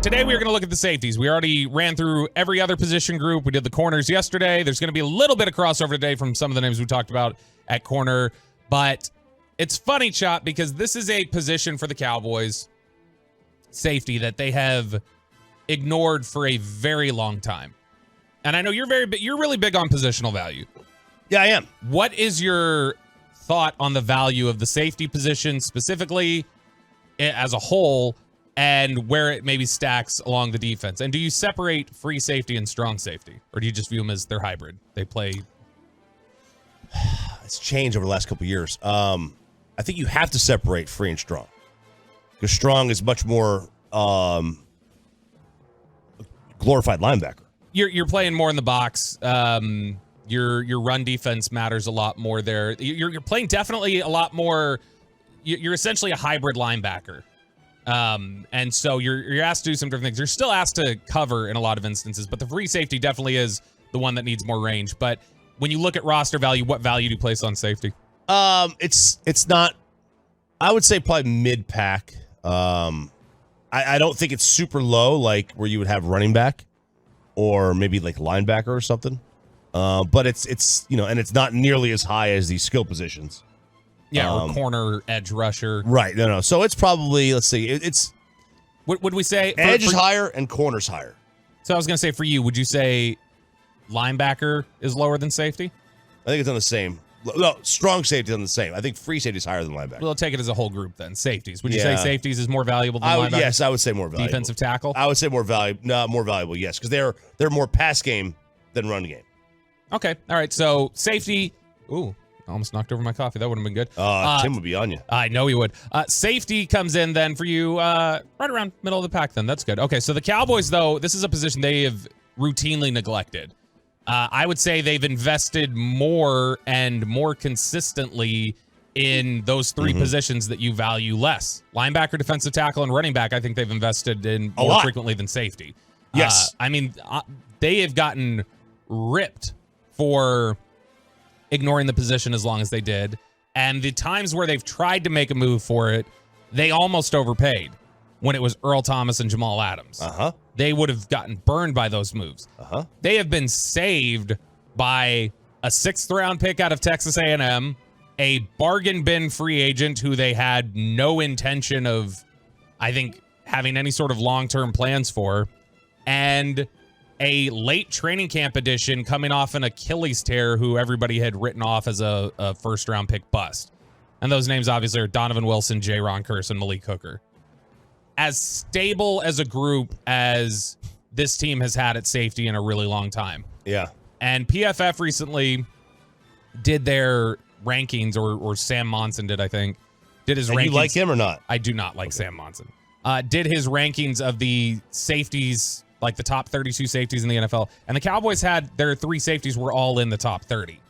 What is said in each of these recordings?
Today we are going to look at the safeties. We already ran through every other position group. We did the corners yesterday. There's going to be a little bit of crossover today from some of the names we talked about at corner. But it's funny, Chop, because this is a position for the Cowboys, safety, that they have ignored for a very long time. And I know you're really big on positional value. Yeah, I am. What is your thought on the value of the safety position specifically as a whole, and where it maybe stacks along the defense? And do you separate free safety and strong safety, or do you just view them as they're hybrid? They play. It's changed over the last couple of years. I think you have to separate free and strong, because strong is much more glorified linebacker. You're playing more in the box. Your run defense matters a lot more there. You're playing definitely a lot more. You're essentially a hybrid linebacker. And so you're asked to do some different things. You're still asked to cover in a lot of instances, but the free safety definitely is the one that needs more range. But when you look at roster value, what value do you place on safety? It's not, I would say probably mid-pack. I don't think it's super low, like where you would have running back or maybe like linebacker or something. But it's and it's not nearly as high as these skill positions. Yeah, or corner, edge rusher. Right. No. So it's probably, let's see, it's. What would we say? Edge is higher and corner's higher. So I was going to say, for you, would you say linebacker is lower than safety? I think it's on the same. No, strong safety is on the same. I think free safety is higher than linebacker. We'll take it as a whole group then. Safeties. Would you say safeties is more valuable than linebacker? Yes, I would say more valuable. Defensive tackle? I would say more valuable. No, more valuable, yes, because they're more pass game than run game. Okay. All right. So safety. Ooh. Almost knocked over my coffee. That would have been good. Tim would be on you. I know he would. Safety comes in then for you right around middle of the pack then. That's good. Okay, so the Cowboys, though, this is a position they have routinely neglected. I would say they've invested more and more consistently in those three positions that you value less. Linebacker, defensive tackle, and running back, I think they've invested in more frequently than safety. Yes. I mean, they have gotten ripped for ignoring the position as long as they did. And the times where they've tried to make a move for it, they almost overpaid when it was Earl Thomas and Jamal Adams. They would have gotten burned by those moves. They have been saved by a 6th-round pick out of Texas A&M, a bargain bin free agent who they had no intention of, I think, having any sort of long-term plans for, and a late training camp addition coming off an Achilles tear who everybody had written off as a first-round pick bust. And those names obviously are Donovan Wilson, Jayron Kearse, and Malik Hooker. As stable as a group as this team has had at safety in a really long time. Yeah. And PFF recently did their rankings, or Sam Monson did, I think. Did his rankings. You like him or not? I do not like Sam Monson. Did his rankings of the safeties, like the top 32 safeties in the NFL. And the Cowboys had their 3 safeties were all in the top 30.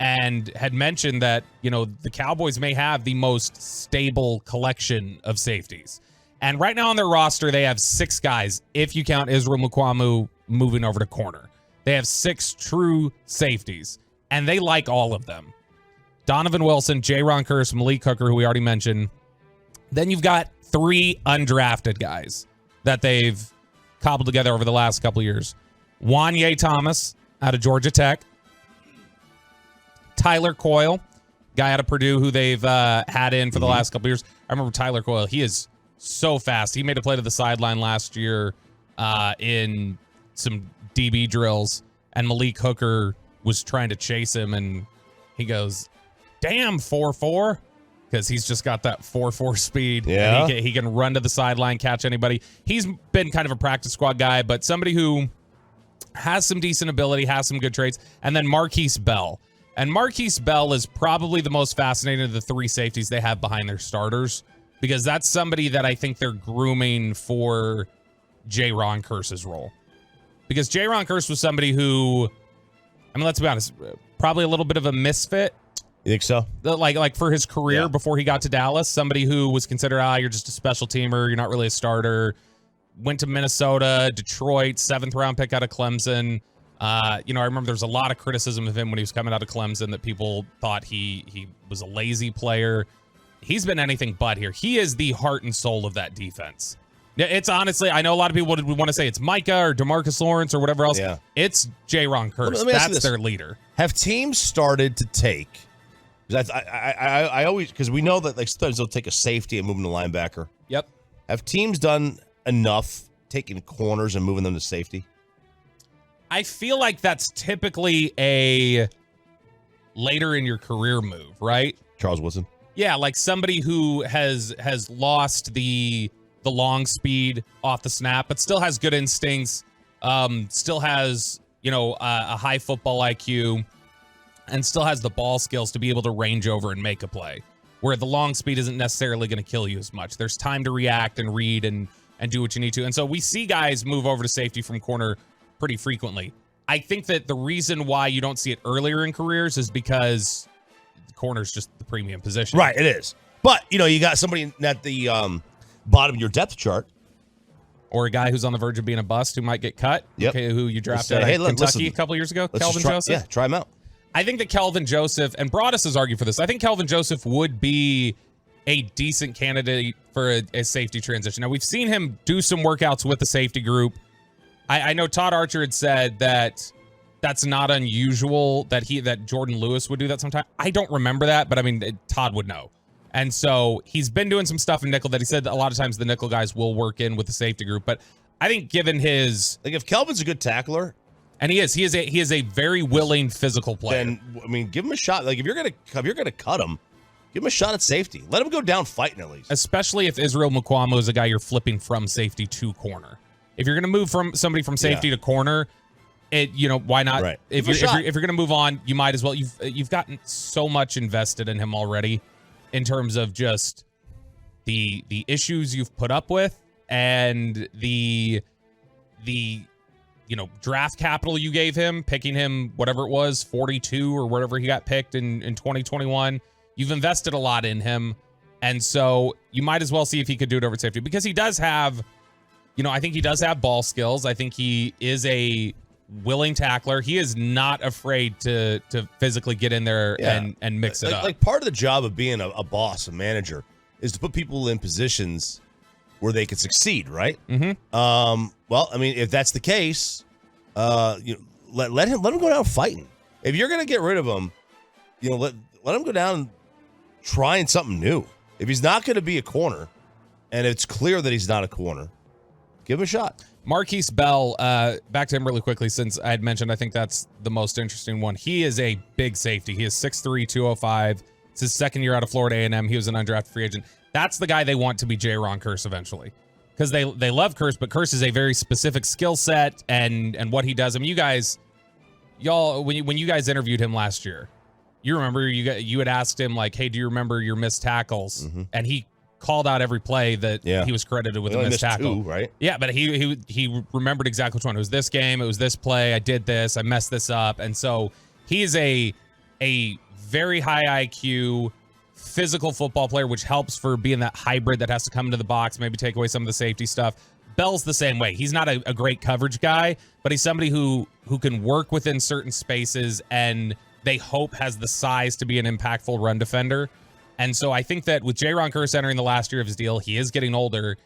And had mentioned that, the Cowboys may have the most stable collection of safeties. And right now on their roster, they have 6 guys, if you count Israel Mukuamu moving over to corner. They have 6 true safeties, and they like all of them. Donovan Wilson, Jayron Kearse, Malik Hooker, who we already mentioned. Then you've got 3 undrafted guys that they've cobbled together over the last couple of years. Wanye Thomas out of Georgia Tech. Tyler Coyle, guy out of Purdue who they've had in for the last couple of years. I remember Tyler Coyle. He is so fast. He made a play to the sideline last year in some DB drills, and Malik Hooker was trying to chase him, and he goes, damn, 4.4. Because he's just got that 4.4 speed. Yeah. And he can run to the sideline, catch anybody. He's been kind of a practice squad guy, but somebody who has some decent ability, has some good traits. And then Marquise Bell. And Marquise Bell is probably the most fascinating of the 3 safeties they have behind their starters, because that's somebody that I think they're grooming for Jayron Kearse's role. Because Jayron Kearse was somebody who, let's be honest, probably a little bit of a misfit. You think so? Like for his career before he got to Dallas, somebody who was considered, you're just a special teamer, you're not really a starter. Went to Minnesota, Detroit, 7th-round pick out of Clemson. I remember there was a lot of criticism of him when he was coming out of Clemson, that people thought he was a lazy player. He's been anything but here. He is the heart and soul of that defense. Yeah, it's honestly, I know a lot of people would want to say it's Micah or DeMarcus Lawrence or whatever else. Yeah. It's Jayron Kearse. Let me ask you That's this. their leader. Have teams started to take? Because I always, because we know that like sometimes they'll take a safety and move them to linebacker. Yep. Have teams done enough taking corners and moving them to safety? I feel like that's typically a later in your career move, right? Charles Woodson. Yeah, like somebody who has lost the long speed off the snap, but still has good instincts, still has, a high football IQ, and still has the ball skills to be able to range over and make a play, where the long speed isn't necessarily going to kill you as much. There's time to react and read and do what you need to. And so we see guys move over to safety from corner pretty frequently. I think that the reason why you don't see it earlier in careers is because the corner's just the premium position. Right, it is. But, you got somebody at the bottom of your depth chart. Or a guy who's on the verge of being a bust who might get cut. Yep. Okay, who you drafted out of Kentucky a couple years ago, Kelvin Joseph. Yeah, try him out. I think that Kelvin Joseph, and Broadus has argued for this, I think Kelvin Joseph would be a decent candidate for a safety transition. Now, we've seen him do some workouts with the safety group. I know Todd Archer had said that that's not unusual that Jordan Lewis would do that sometime. I don't remember that, but I mean, Todd would know. And so he's been doing some stuff in nickel that he said that a lot of times the nickel guys will work in with the safety group. But I think given his, like, if Kelvin's a good tackler, and he is a very willing physical player. Then give him a shot. Like if you're gonna cut him, give him a shot at safety. Let him go down fighting at least. Especially if Israel Mukuamu is a guy you're flipping from safety to corner. If you're gonna move from somebody from safety to corner, why not? Right. If you're gonna move on, you might as well. You've gotten so much invested in him already, in terms of just the issues you've put up with and the draft capital you gave him, picking him whatever it was, 42 or whatever he got picked in 2021. You've invested a lot in him, and so you might as well see if he could do it over at safety, because he does have, I think he does have ball skills. I think he is a willing tackler. He is not afraid to physically get in there and mix it up. Like part of the job of being a boss, a manager, is to put people in positions where they can succeed, right? Mm-hmm. Well, I mean, if that's the case, let him go down fighting. If you're gonna get rid of him, let him go down trying something new. If he's not gonna be a corner, and it's clear that he's not a corner, give him a shot. Marquise Bell, back to him really quickly, since I had mentioned, I think that's the most interesting one. He is a big safety. He is 6'3", 205. It's his second year out of Florida A&M. He was an undrafted free agent. That's the guy they want to be Jayron Kearse eventually, because they love Kearse, but Kearse is a very specific skill set and what he does. I mean, y'all, when you guys interviewed him last year, you remember you had asked him like, hey, do you remember your missed tackles? Mm-hmm. And he called out every play that he was credited with a missed tackle. 2, right? Yeah, but he remembered exactly which one. It was this game. It was this play. I did this. I messed this up. And so he is a very high IQ physical football player, which helps for being that hybrid that has to come into the box, maybe take away some of the safety stuff. Bell's the same way. He's not a great coverage guy, but he's somebody who can work within certain spaces and they hope has the size to be an impactful run defender. And so I think that with Jayron Kearse entering the last year of his deal, he is getting older.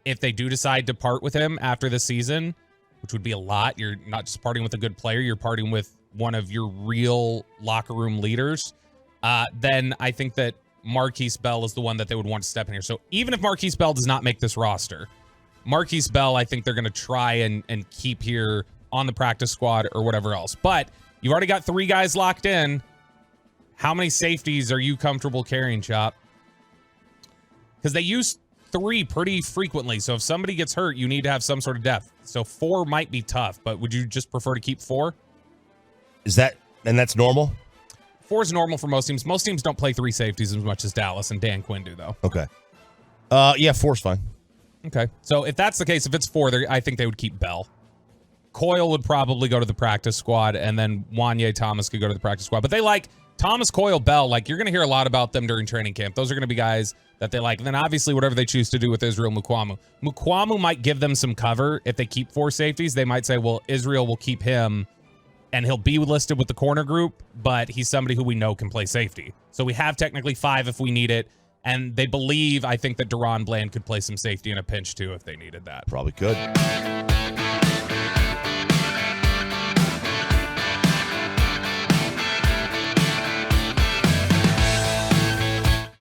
If they do decide to part with him after the season, which would be a lot, you're not just parting with a good player, you're parting with one of your real locker room leaders, then I think that Marquise Bell is the one that they would want to step in here. So even if Marquise Bell does not make this roster, Marquise Bell, I think they're going to try and keep here on the practice squad or whatever else. But you've already got 3 guys locked in. How many safeties are you comfortable carrying, Chop? Because they use 3 pretty frequently. So if somebody gets hurt, you need to have some sort of depth. So 4 might be tough, but would you just prefer to keep 4? That's normal? 4 is normal for most teams. Most teams don't play 3 safeties as much as Dallas and Dan Quinn do, though. Okay. Yeah, 4's fine. Okay. So if that's the case, if it's 4, I think they would keep Bell. Coyle would probably go to the practice squad, and then Wanye Thomas could go to the practice squad. But they like Thomas, Coyle, Bell. Like, you're going to hear a lot about them during training camp. Those are going to be guys that they like. And then obviously whatever they choose to do with Israel Mukuamu. Mukuamu might give them some cover. If they keep 4 safeties, they might say, well, Israel will keep him, and he'll be listed with the corner group, but he's somebody who we know can play safety. So we have technically 5 if we need it. And they believe, I think, that Deron Bland could play some safety in a pinch too if they needed that. Probably could.